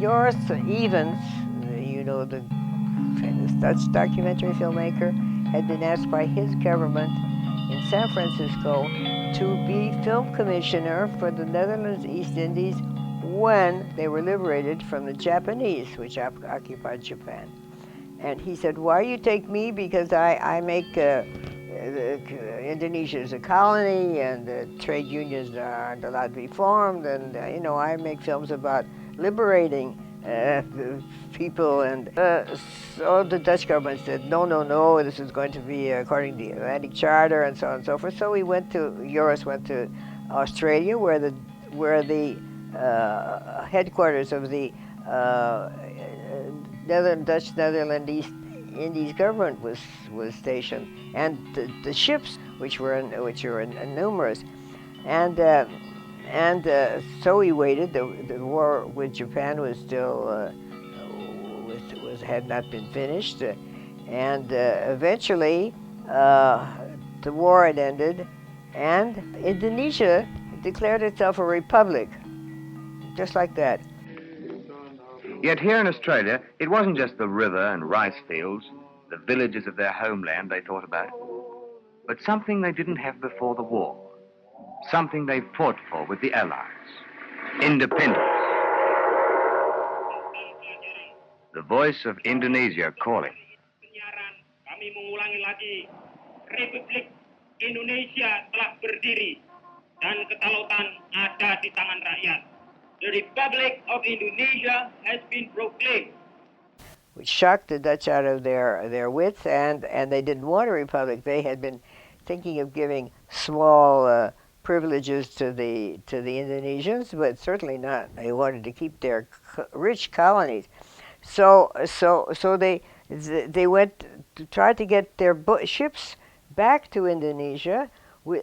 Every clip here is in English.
Joris Evans, the famous Dutch documentary filmmaker, had been asked by his government in San Francisco to be film commissioner for the Netherlands East Indies when they were liberated from the Japanese, which occupied Japan. And he said, why you take me? Because I make Indonesia is a colony, and trade unions aren't allowed to be formed, and I make films about liberating the people. And so the Dutch government said, no, no, no, this is going to be according to the Atlantic Charter, and so on and so forth. So Joris went to Australia, where the headquarters of the Dutch Netherlands East Indies government was stationed, and the ships, which were numerous, and so we waited. The war with Japan was still had not been finished, and eventually the war had ended, and Indonesia declared itself a republic, just like that. Yet here in Australia, it wasn't just the river and rice fields, the villages of their homeland they thought about, but something they didn't have before the war, something they fought for with the Allies: independence. The voice of Indonesia calling. Kami mengulangi lagi, Republik Indonesia telah berdiri dan kedaulatan ada di tangan rakyat. The Republic of Indonesia has been proclaimed. Which shocked the Dutch out of their wits, and they didn't want a republic. They had been thinking of giving small privileges to the Indonesians, but certainly not. They wanted to keep their rich colonies. So they went to try to get their ships back to Indonesia,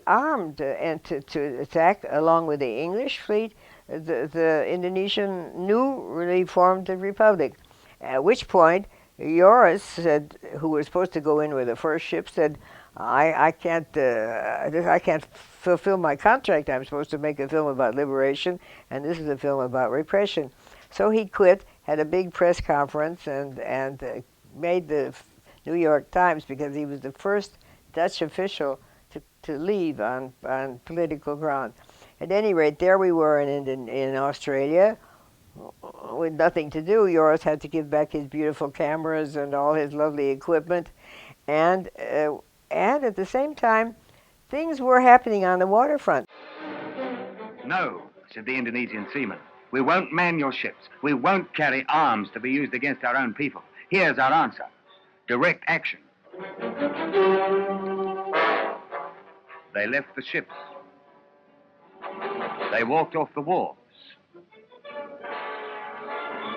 armed and to attack along with the English fleet the Indonesian newly formed republic. At which point, Joris said, who was supposed to go in with the first ship, said, I can't fulfill my contract. I'm supposed to make a film about liberation, and this is a film about repression. So he quit, had a big press conference, and made the New York Times, because he was the first Dutch official to leave on political grounds. At any rate, there we were in Australia, with nothing to do. Joris had to give back his beautiful cameras and all his lovely equipment, and at the same time, things were happening on the waterfront. No, said the Indonesian seamen. We won't man your ships. We won't carry arms to be used against our own people. Here's our answer: direct action. They left the ships. They walked off the wharves.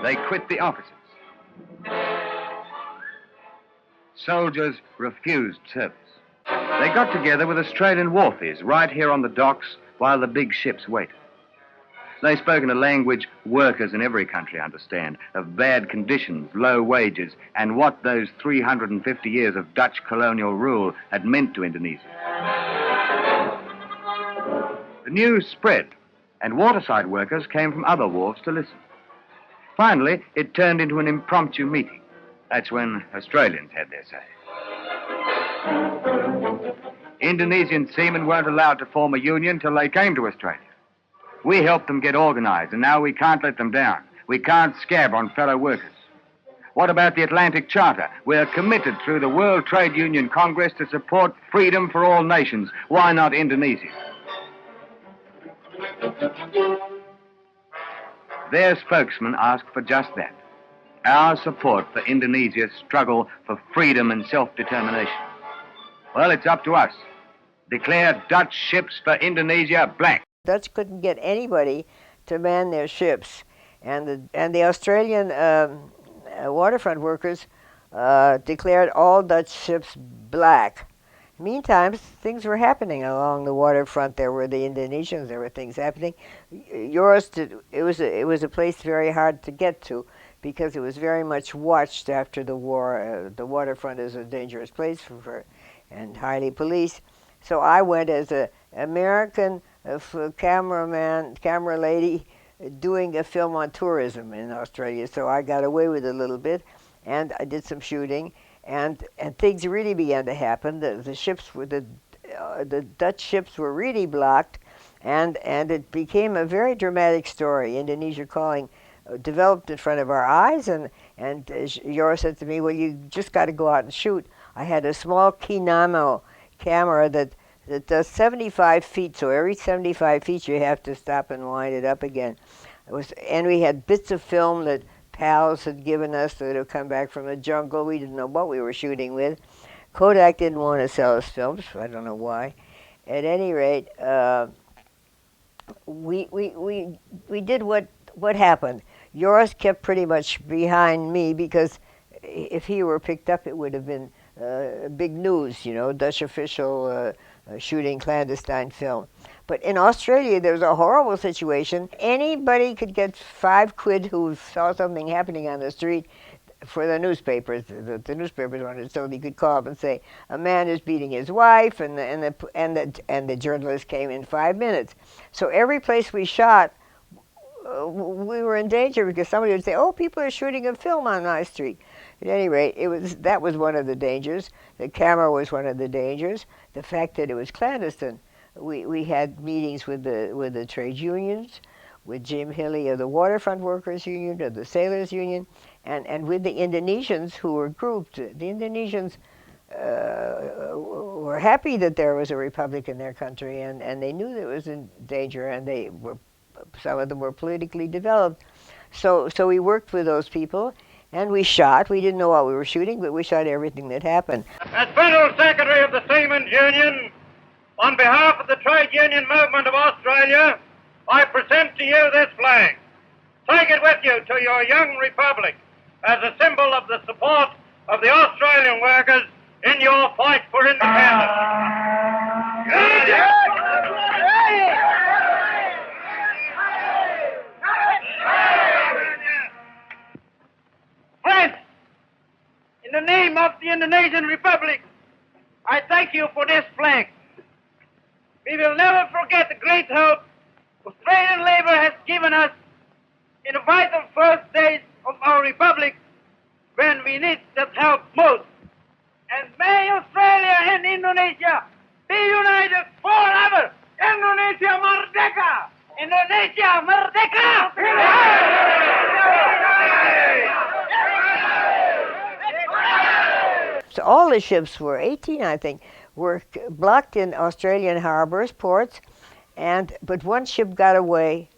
They quit the offices. Soldiers refused service. They got together with Australian wharfies right here on the docks while the big ships waited. They spoke in a language workers in every country understand, of bad conditions, low wages, and what those 350 years of Dutch colonial rule had meant to Indonesia. The news spread, and waterside workers came from other wharves to listen. Finally, it turned into an impromptu meeting. That's when Australians had their say. Indonesian seamen weren't allowed to form a union till they came to Australia. We helped them get organized, and now we can't let them down. We can't scab on fellow workers. What about the Atlantic Charter? We're committed through the World Trade Union Congress to support freedom for all nations. Why not Indonesia? Their spokesman asked for just that: our support for Indonesia's struggle for freedom and self-determination. Well, it's up to us. Declare Dutch ships for Indonesia blank. Dutch couldn't get anybody to man their ships, and the Australian waterfront workers declared all Dutch ships black. Meantime, things were happening along the waterfront. There were the Indonesians. There were things happening. It was a place very hard to get to, because it was very much watched after the war. The waterfront is a dangerous place and highly policed. So I went as an American camera lady doing a film on tourism in Australia, so I got away with it a little bit, and I did some shooting, and things really began to happen. The ships were the Dutch ships were really blocked, and it became a very dramatic story. Indonesia Calling developed in front of our eyes, and Joris said to me, "Well, you just got to go out and shoot." I had a small Kinamo camera that does 75 feet, so every 75 feet you have to stop and wind it up again. And we had bits of film that pals had given us that had come back from the jungle. We didn't know what we were shooting with. Kodak didn't want to sell us films. I don't know why. At any rate, we did what happened. Joris kept pretty much behind me because if he were picked up, it would have been big news, Dutch official shooting clandestine film. But in Australia, there was a horrible situation. Anybody could get £5 who saw something happening on the street for the newspapers. The newspapers wanted, so he could call up and say, "A man is beating his wife," and the journalist came in 5 minutes. So every place we shot, we were in danger because somebody would say, "Oh, people are shooting a film on my street." At any rate, that was one of the dangers. The camera was one of the dangers. The fact that it was clandestine. We had meetings with the trade unions, with Jim Hilly of the Waterfront Workers Union, of the Sailors Union, and with the Indonesians who were grouped. The Indonesians were happy that there was a republic in their country, and they knew that it was in danger, and some of them were politically developed. So we worked with those people, and we shot. We didn't know what we were shooting, but we shot everything that happened. As Federal Secretary of the Seamen's Union, on behalf of the Trade Union Movement of Australia, I present to you this flag. Take it with you to your young republic as a symbol of the support of the Australian workers in your fight for independence. Friends, in the name of the Indonesian Republic, I thank you for this flag. We will never forget the great help Australian Labour has given us in the vital first days of our republic when we need that help most. And may Australia and Indonesia be united forever. Indonesia Merdeka! Indonesia Merdeka! So all the ships were 18, I think, were blocked in Australian harbors, ports, but one ship got away.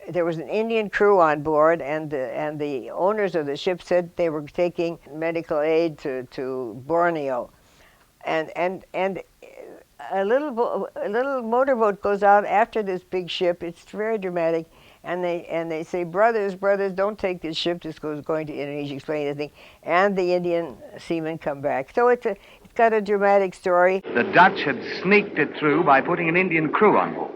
There was an Indian crew on board, and the owners of the ship said they were taking medical aid to Borneo, and a little motorboat goes out after this big ship. It's very dramatic, and they say, brothers, don't take this ship. This goes going to Indonesia, explain the thing, and the Indian seamen come back. So it's got a dramatic story. The Dutch had sneaked it through by putting an Indian crew on board.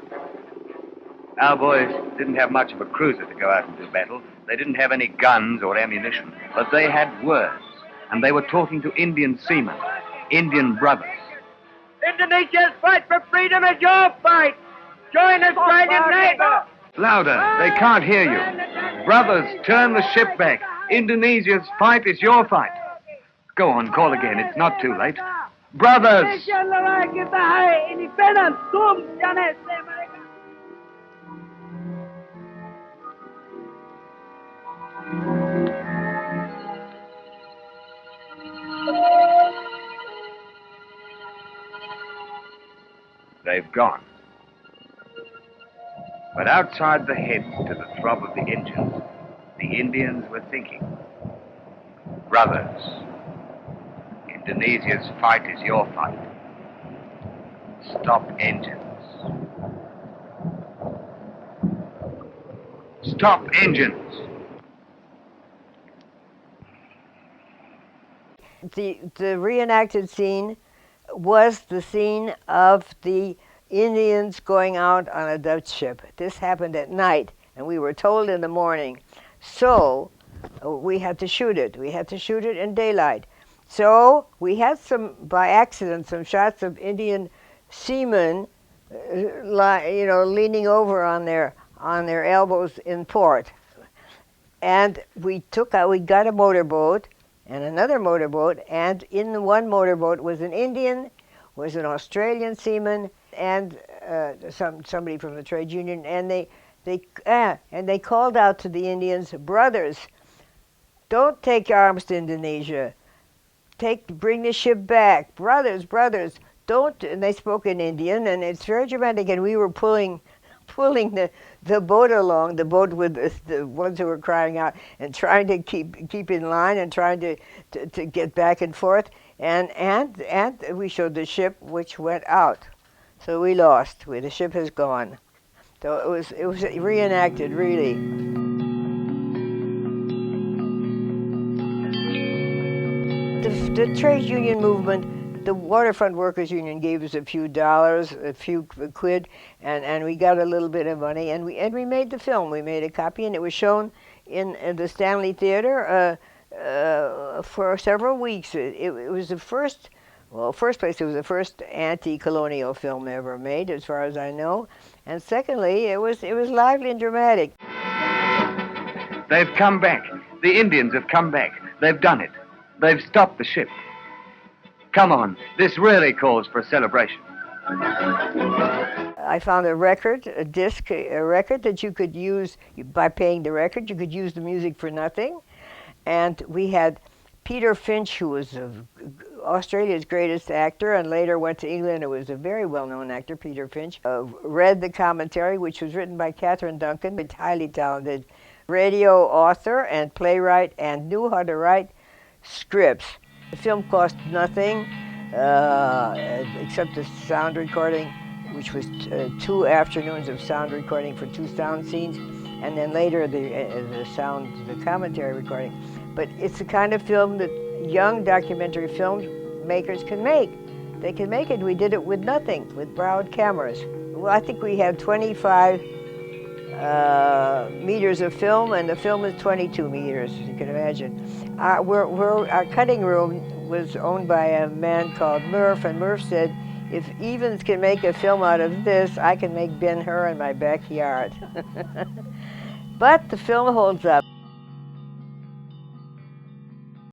Our boys didn't have much of a cruiser to go out and do battle. They didn't have any guns or ammunition, but they had words, and they were talking to Indian seamen, Indian brothers. Indonesia's fight for freedom is your fight. Join Australian Labour. Louder, they can't hear you. Brothers, turn the ship back. Indonesia's fight is your fight. Go on, call again, it's not too late. Brothers! They've gone. But outside the heads, to the throb of the engines, the Indians were thinking, brothers, Indonesia's fight is your fight. Stop engines. Stop engines. The reenacted scene was the scene of the Indians going out on a Dutch ship. This happened at night, and we were told in the morning. So we had to shoot it. We had to shoot it in daylight. So we had by accident, some shots of Indian seamen leaning over on their elbows in port. And we got a motorboat and another motorboat, and in the one motorboat was an Indian, was an Australian seaman, and somebody from the trade union, and they called out to the Indians, brothers, don't take arms to Indonesia. Bring the ship back, brothers, don't. And they spoke in Indian, and it's very dramatic. And we were pulling the boat along, the boat with the ones who were crying out, and trying to keep in line, and trying to get back and forth. And we showed the ship, which went out. So we lost. The ship has gone. So it was reenacted, really. The trade union movement, the Waterfront Workers Union gave us a few dollars, a few quid, and we got a little bit of money, and we made the film. We made a copy, and it was shown in the Stanley Theater for several weeks. It was the first. Well, first place, it was the first anti-colonial film ever made, as far as I know, and secondly, it was lively and dramatic. They've come back. The Indians have come back. They've done it. They've stopped the ship. Come on, this really calls for a celebration. I found a record, a disc, a record that you could use by paying the record. You could use the music for nothing. And we had Peter Finch, who was Australia's greatest actor and later went to England. It was a very well-known actor, Peter Finch, read the commentary, which was written by Catherine Duncan, a highly talented radio author and playwright, and knew how to write scripts. The film cost nothing except the sound recording, which was 2 afternoons of sound recording for 2 sound scenes, and then later the commentary recording. But it's the kind of film that young documentary filmmakers can make. They can make it. We did it with nothing, with borrowed cameras. Well, I think we had 25 meters of film, and the film is 22 meters, you can imagine. Our cutting room was owned by a man called Murph, and Murph said, if Evans can make a film out of this, I can make Ben-Hur in my backyard. But the film holds up.